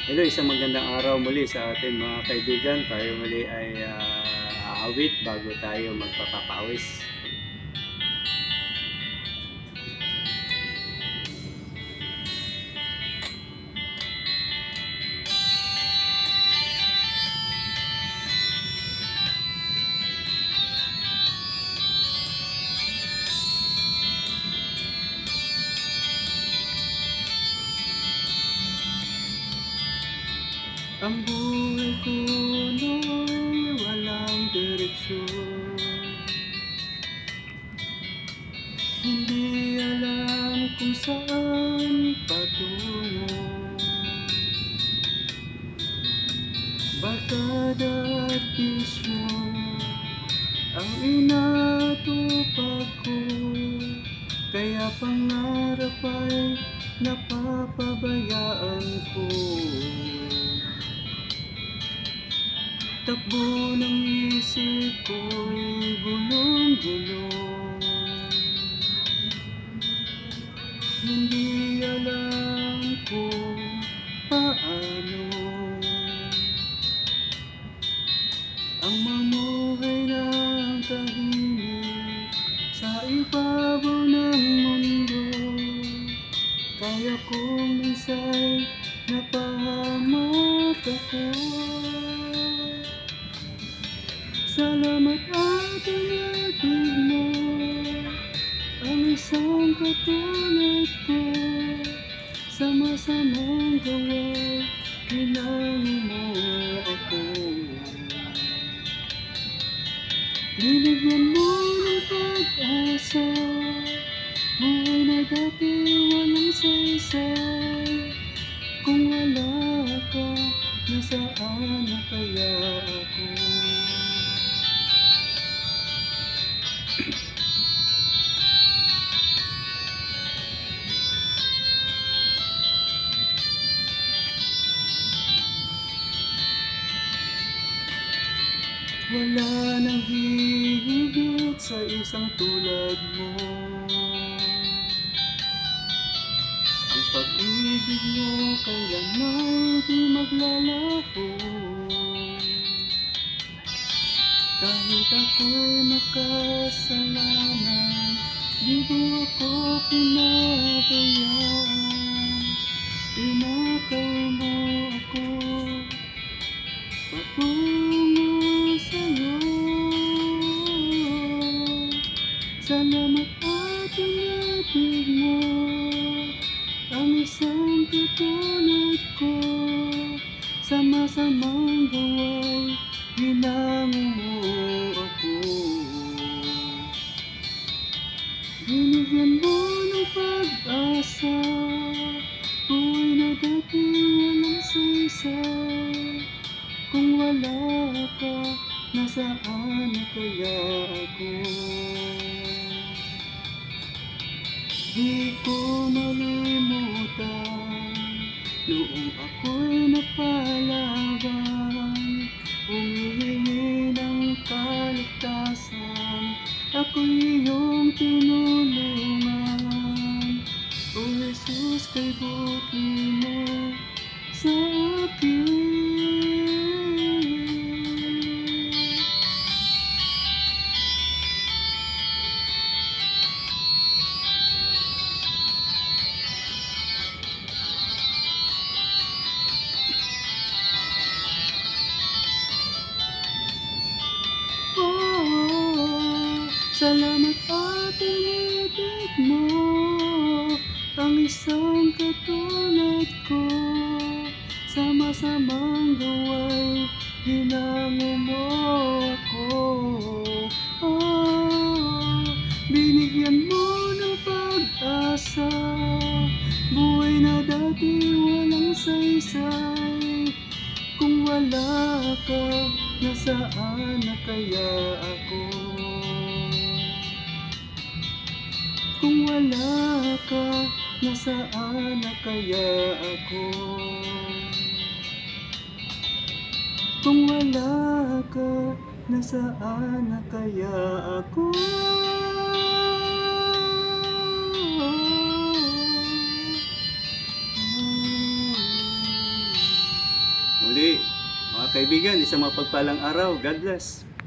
Hello, isang magandang araw muli sa atin mga kaibigan. Tayo muli ay aawit bago tayo magpapapawis. Ang buhay ko no'y walang direksyon. Hindi alam kung saan patungo. Barkada at bisyo ang inatupag ko, kaya pangarap ay napapabayaan ko. Takbo ng isip ko'y gulong-gulong. Hindi alam kung paano ang mamuhay ng tahimik sa ibabaw ng mundo. Kaya kung minsa'y napahamak ako, salamat at inatid mo ang isang katulad ko. Sa masamang gawa, hinango mo ako. Binigyan mo ng pag-asa, buhay na dati walang saysay. Kung wala ka, nasaan na kaya ako? Wala nang hihigit sa isang tulad mo. Ang pag-ibig mo kailanman di maglalaho. Kahit ako'y makasalanan, di mo ako pinabayaan. Tinakaw mo ako patungo sa'yo. Salamat at inatid mo ang isang katulad ko. Sa masamang gawa'y hinango mo ako. Binigyan mo ng pag-asa, buhay na dati walang saysay. Kung wala ka, nasaan na kaya ako? Di ko malimutan noong ako'y napalaban, humihingi ng kaligtasan, ako'y iyong tinulungan. O Jesus, kay buti mo sa akin. Salamat at inatid mo ang isang katulad ko. Sa masamang gawa'y hinango mo ako. Binigyan mo ng pag-asa, buhay na dati walang saysay. Kung wala ka, nasaan na kaya ako? Kung wala ka, nasaan na kaya ako? Kung wala ka, nasaan na kaya ako? muli. Mga kaibigan, isang mapagpalang araw. God bless.